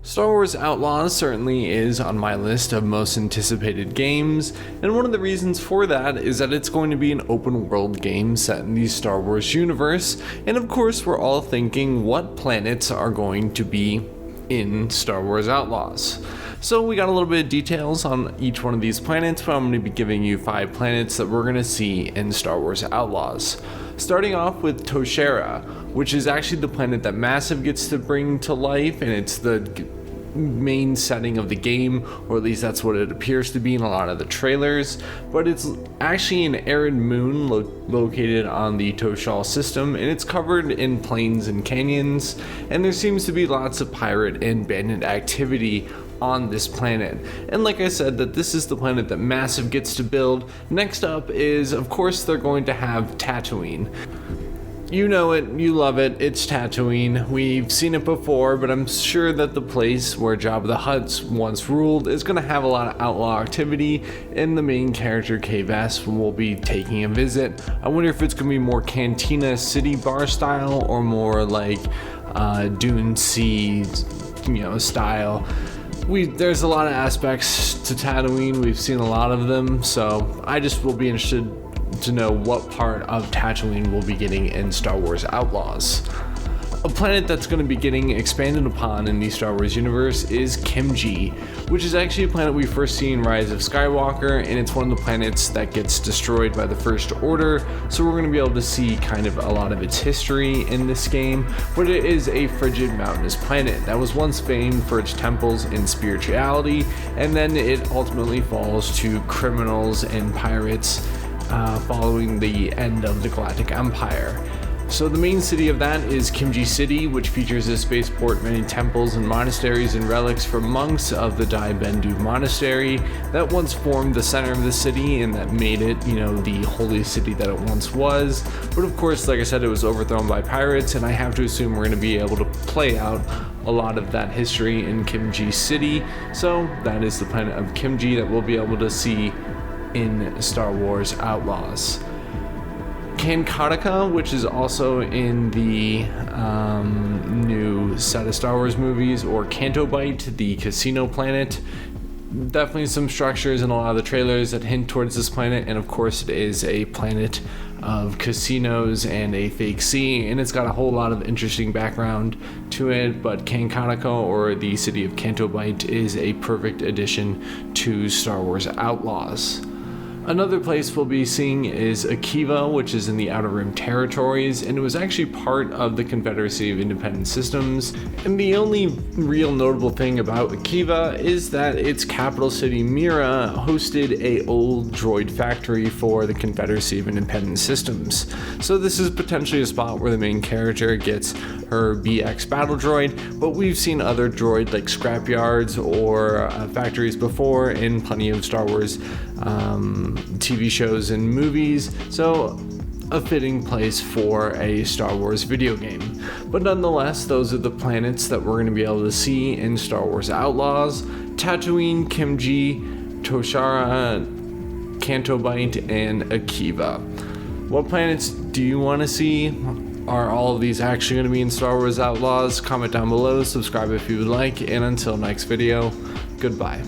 Star Wars Outlaws certainly is on my list of most anticipated games, and one of the reasons for that is that it's going to be an open world game set in the Star Wars universe, and of course we're all thinking what planets are going to be in Star Wars Outlaws. So we got a little bit of details on each one of these planets, but I'm going to be giving you 5 planets that we're going to see in Star Wars Outlaws. Starting off with Toshera, which is actually the planet that Massive gets to bring to life, and it's the main setting of the game, or at least that's what it appears to be in a lot of the trailers. But it's actually an arid moon located on the Toshal system, and it's covered in plains and canyons, and there seems to be lots of pirate and bandit activity on this planet. And like I said, that this is the planet that Massive gets to build. Next up is, of course, they're going to have Tatooine. You know it, you love it, it's Tatooine. We've seen it before, but I'm sure that the place where Jabba the Hutt once ruled is going to have a lot of outlaw activity, and the main character K-Vess will be taking a visit. I wonder if it's going to be more Cantina City bar style, or more like Dune Sea, style. There's a lot of aspects to Tatooine, we've seen a lot of them, so I just will be interested to know what part of Tatooine we'll be getting in Star Wars Outlaws. A planet that's going to be getting expanded upon in the Star Wars universe is Kimji, which is actually a planet we first see in Rise of Skywalker, and it's one of the planets that gets destroyed by the First Order, so we're going to be able to see kind of a lot of its history in this game. But it is a frigid mountainous planet that was once famed for its temples and spirituality, and then it ultimately falls to criminals and pirates following the end of the Galactic Empire. So the main city of that is Kimji City, which features a spaceport, many temples and monasteries and relics from monks of the Dai Bendu Monastery that once formed the center of the city and that made it, the holy city that it once was. But of course, like I said, it was overthrown by pirates, and I have to assume we're going to be able to play out a lot of that history in Kimji City. So that is the planet of Kimji that we'll be able to see in Star Wars Outlaws. Kankataka, which is also in the new set of Star Wars movies, or Canto Bight, the casino planet. Definitely some structures in a lot of the trailers that hint towards this planet, and of course it is a planet of casinos and a fake sea, and it's got a whole lot of interesting background to it. But Kankataka, or the city of Canto Bight, is a perfect addition to Star Wars Outlaws. Another place we'll be seeing is Akiva, which is in the Outer Rim territories, and it was actually part of the Confederacy of Independent Systems. And the only real notable thing about Akiva is that its capital city, Mira, hosted a old droid factory for the Confederacy of Independent Systems. So this is potentially a spot where the main character gets her BX battle droid, but we've seen other droid like scrapyards or factories before in plenty of Star Wars TV shows and movies, so a fitting place for a Star Wars video game. But nonetheless, those are the planets that we're going to be able to see in Star Wars Outlaws: Tatooine, Kimji, Toshara, Canto Bight, and Akiva. What planets do you want to see? Are all of these actually going to be in Star Wars Outlaws? Comment down below, subscribe if you would like, and until next video, goodbye.